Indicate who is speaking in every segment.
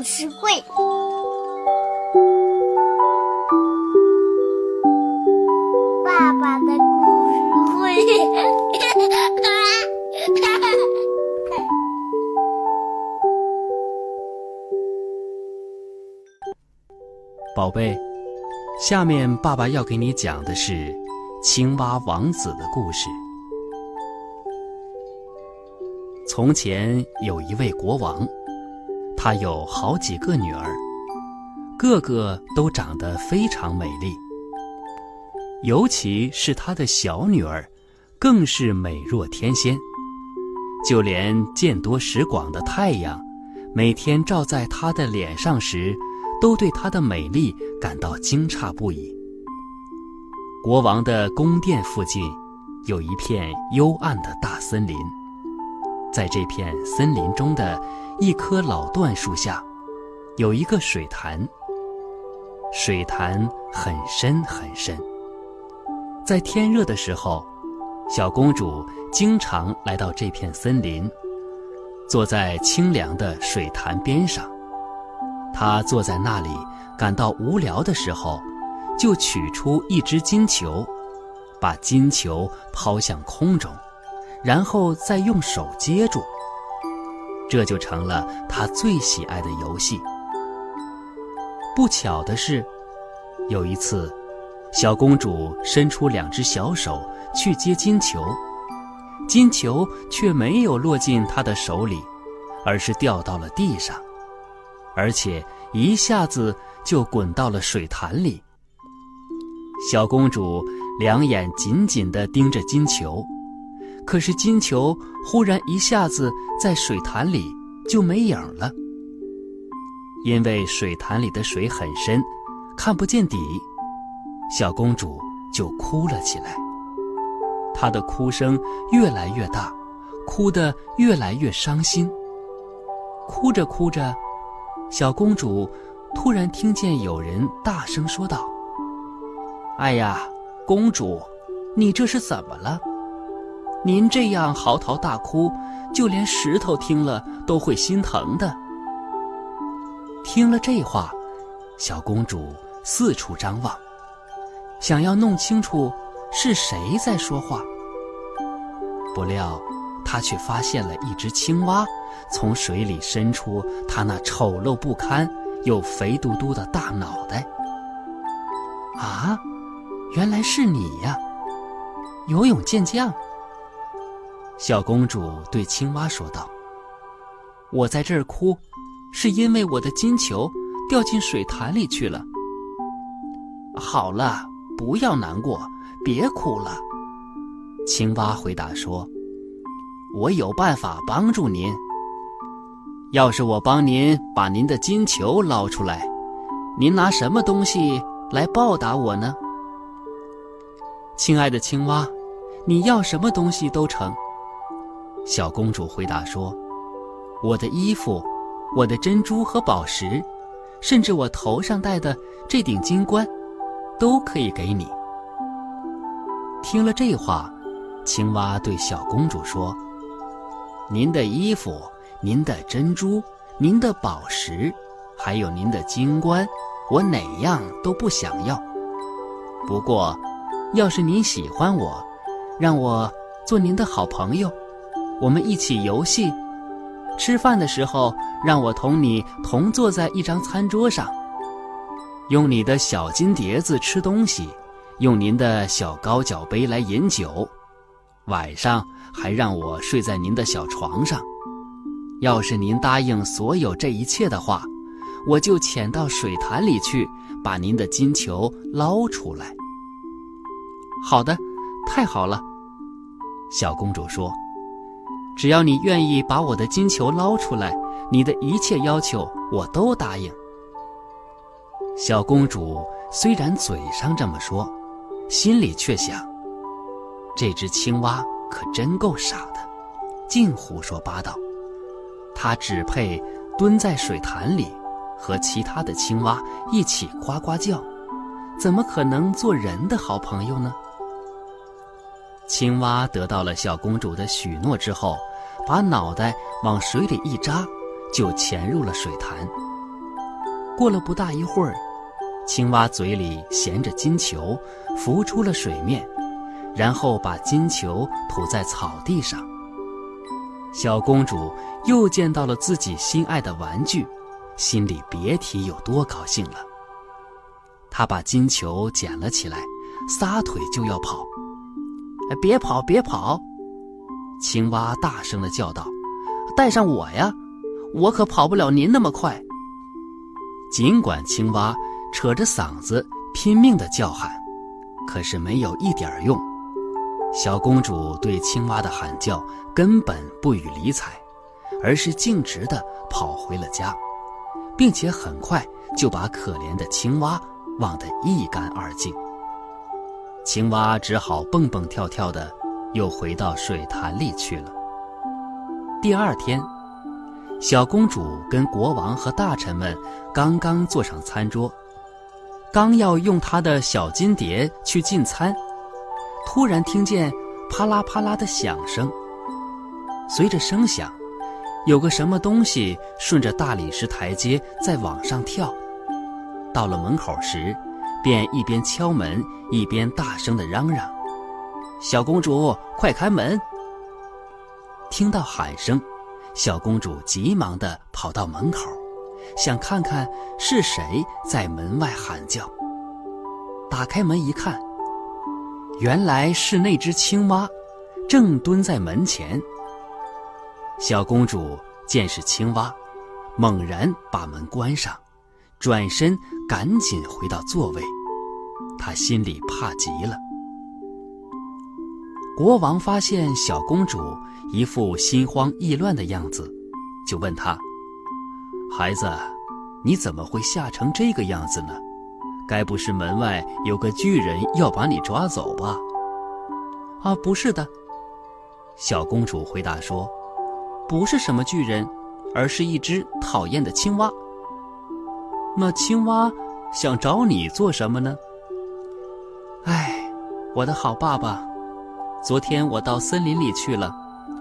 Speaker 1: 故事会。爸爸的故事会。
Speaker 2: 宝贝，下面爸爸要给你讲的是青蛙王子的故事。从前有一位国王，他有好几个女儿，个个都长得非常美丽，尤其是他的小女儿，更是美若天仙。就连见多识广的太阳，每天照在她的脸上时，都对她的美丽感到惊诧不已。国王的宫殿附近有一片幽暗的大森林，在这片森林中的一棵老椴树下，有一个水潭，水潭很深很深。在天热的时候，小公主经常来到这片森林，坐在清凉的水潭边上。她坐在那里感到无聊的时候，就取出一只金球，把金球抛向空中，然后再用手接住，这就成了她最喜爱的游戏。不巧的是，有一次小公主伸出两只小手去接金球，金球却没有落进她的手里，而是掉到了地上，而且一下子就滚到了水潭里。小公主两眼紧紧地盯着金球，可是金球忽然一下子在水潭里就没影了。因为水潭里的水很深，看不见底，小公主就哭了起来。她的哭声越来越大，哭得越来越伤心。哭着哭着，小公主突然听见有人大声说道：“哎呀，公主，你这是怎么了？您这样嚎啕大哭，就连石头听了都会心疼的。”听了这话，小公主四处张望，想要弄清楚是谁在说话。不料她却发现了一只青蛙从水里伸出它那丑陋不堪又肥嘟嘟的大脑袋。啊，原来是你呀，游泳健将。小公主对青蛙说道：“我在这儿哭，是因为我的金球掉进水潭里去了。”好了，不要难过，别哭了。青蛙回答说：“我有办法帮助您。要是我帮您把您的金球捞出来，您拿什么东西来报答我呢？”亲爱的青蛙，你要什么东西都成。小公主回答说：“我的衣服，我的珍珠和宝石，甚至我头上戴的这顶金冠，都可以给你。”听了这话，青蛙对小公主说：“您的衣服，您的珍珠，您的宝石，还有您的金冠，我哪样都不想要。不过，要是您喜欢我，让我做您的好朋友，我们一起游戏，吃饭的时候让我同你同坐在一张餐桌上，用你的小金碟子吃东西，用您的小高脚杯来饮酒，晚上还让我睡在您的小床上。要是您答应所有这一切的话，我就潜到水潭里去，把您的金球捞出来。”好的，太好了。小公主说：“只要你愿意把我的金球捞出来，你的一切要求我都答应。”小公主虽然嘴上这么说，心里却想：这只青蛙可真够傻的，净胡说八道。它只配蹲在水潭里，和其他的青蛙一起呱呱叫，怎么可能做人的好朋友呢？青蛙得到了小公主的许诺之后，把脑袋往水里一扎，就潜入了水潭。过了不大一会儿，青蛙嘴里衔着金球浮出了水面，然后把金球吐在草地上。小公主又见到了自己心爱的玩具，心里别提有多高兴了。她把金球捡了起来，撒腿就要跑。别跑别跑！青蛙大声地叫道，带上我呀，我可跑不了您那么快。尽管青蛙扯着嗓子拼命地叫喊，可是没有一点用。小公主对青蛙的喊叫根本不予理睬，而是径直地跑回了家，并且很快就把可怜的青蛙忘得一干二净。青蛙只好蹦蹦跳跳地又回到水潭里去了。第二天，小公主跟国王和大臣们刚刚坐上餐桌，刚要用她的小金碟去进餐，突然听见啪啦啪啦的响声。随着声响，有个什么东西顺着大理石台阶在往上跳。到了门口时，便一边敲门一边大声地嚷嚷，小公主快开门！听到喊声，小公主急忙地跑到门口，想看看是谁在门外喊叫。打开门一看，原来是那只青蛙正蹲在门前。小公主见是青蛙，猛然把门关上，转身赶紧回到座位。她心里怕极了。国王发现小公主一副心慌意乱的样子，就问她，孩子，你怎么会吓成这个样子呢？该不是门外有个巨人要把你抓走吧？不是的，小公主回答说，不是什么巨人，而是一只讨厌的青蛙。那青蛙想找你做什么呢？我的好爸爸，昨天我到森林里去了，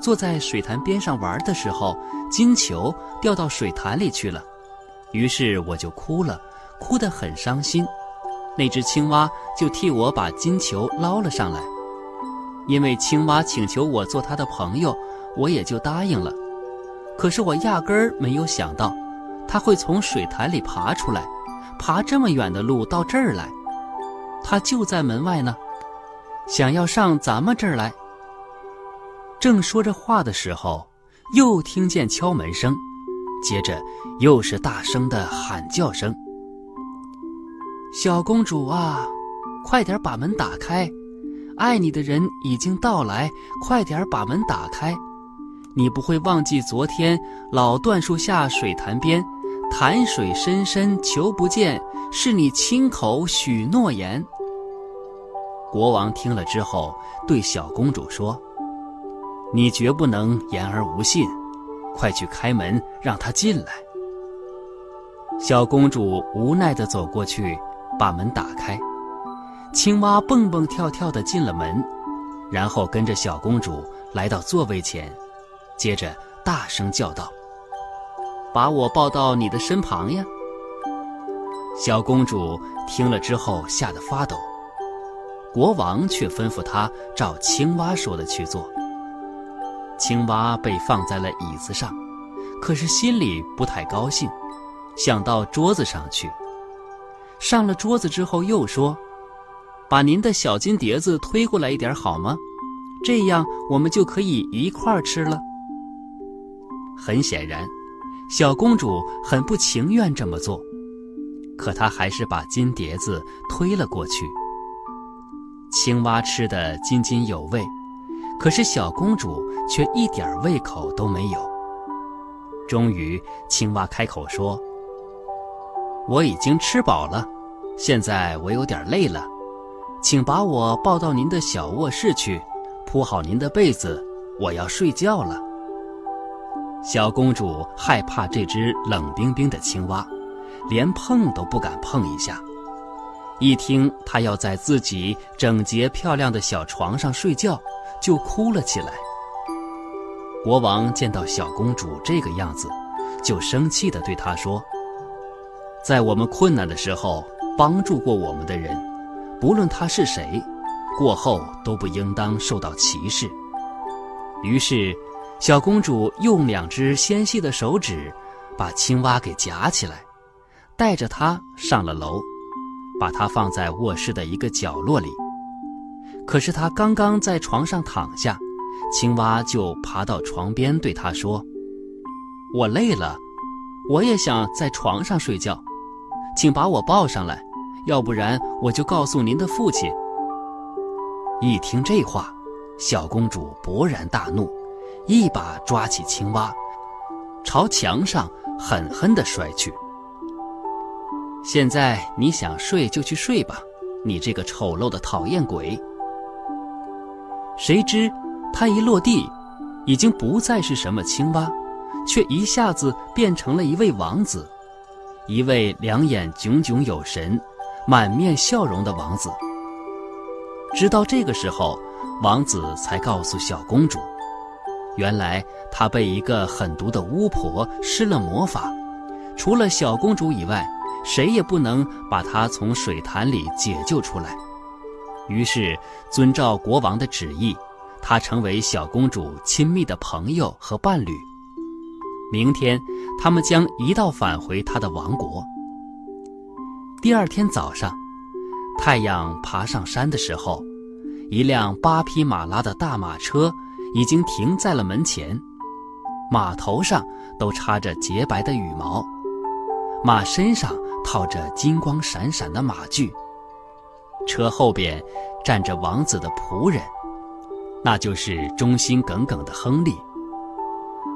Speaker 2: 坐在水潭边上玩的时候，金球掉到水潭里去了，于是我就哭了，哭得很伤心。那只青蛙就替我把金球捞了上来，因为青蛙请求我做他的朋友，我也就答应了。可是我压根儿没有想到，他会从水潭里爬出来，爬这么远的路到这儿来。他就在门外呢，想要上咱们这儿来。正说着话的时候，又听见敲门声，接着又是大声的喊叫声。小公主啊，快点把门打开，爱你的人已经到来，快点把门打开。你不会忘记昨天老椴树下水潭边，潭水深深求不见，是你亲口许诺言。国王听了之后对小公主说，你绝不能言而无信，快去开门让他进来。小公主无奈地走过去，把门打开。青蛙蹦蹦跳跳地进了门，然后跟着小公主来到座位前，接着大声叫道，把我抱到你的身旁呀。小公主听了之后吓得发抖，国王却吩咐她照青蛙说的去做。青蛙被放在了椅子上，可是心里不太高兴，想到桌子上去。上了桌子之后又说，把您的小金碟子推过来一点好吗？这样我们就可以一块儿吃了。很显然，小公主很不情愿这么做，可她还是把金碟子推了过去。青蛙吃得津津有味，可是小公主却一点胃口都没有。终于，青蛙开口说，我已经吃饱了，现在我有点累了，请把我抱到您的小卧室去，铺好您的被子，我要睡觉了。小公主害怕这只冷冰冰的青蛙，连碰都不敢碰一下。一听她要在自己整洁漂亮的小床上睡觉，就哭了起来。国王见到小公主这个样子，就生气地对她说，在我们困难的时候帮助过我们的人，不论他是谁，过后都不应当受到歧视。于是小公主用2只纤细的手指把青蛙给夹起来，带着它上了楼，把它放在卧室的一个角落里。可是她刚刚在床上躺下，青蛙就爬到床边对她说：我累了，我也想在床上睡觉，请把我抱上来，要不然我就告诉您的父亲。一听这话，小公主勃然大怒，一把抓起青蛙，朝墙上狠狠地摔去。现在你想睡就去睡吧，你这个丑陋的讨厌鬼。谁知他一落地，已经不再是什么青蛙，却一下子变成了一位王子，一位两眼炯炯有神、满面笑容的王子。直到这个时候，王子才告诉小公主，原来他被一个狠毒的巫婆施了魔法，除了小公主以外，谁也不能把她从水潭里解救出来。于是遵照国王的旨意，她成为小公主亲密的朋友和伴侣。明天他们将一道返回她的王国。第二天早上，太阳爬上山的时候，一辆8匹马拉的大马车已经停在了门前，马头上都插着洁白的羽毛，马身上套着金光闪闪的马具，车后边站着王子的仆人，那就是忠心耿耿的亨利。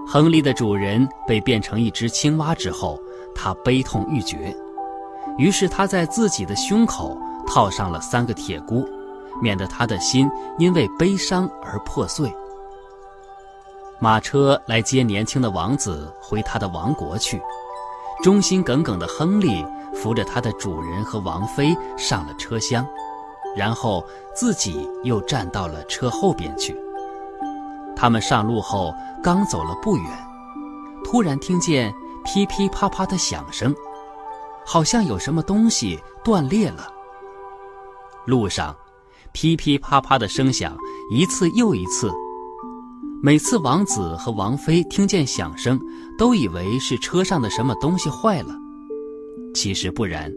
Speaker 2: 亨利的主人被变成一只青蛙之后，他悲痛欲绝，于是他在自己的胸口套上了3个铁箍，免得他的心因为悲伤而破碎。马车来接年轻的王子回他的王国去，忠心耿耿的亨利扶着他的主人和王妃上了车厢，然后自己又站到了车后边去。他们上路后刚走了不远，突然听见噼噼啪啪的响声，好像有什么东西断裂了。路上噼噼啪啪的声响一次又一次，每次王子和王妃听见响声，都以为是车上的什么东西坏了。其实不然，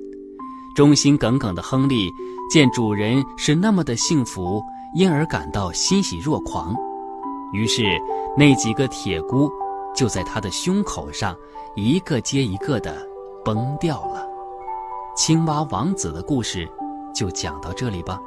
Speaker 2: 忠心耿耿的亨利见主人是那么的幸福，因而感到欣喜若狂，于是那几个铁箍就在他的胸口上一个接一个的崩掉了。青蛙王子的故事就讲到这里吧。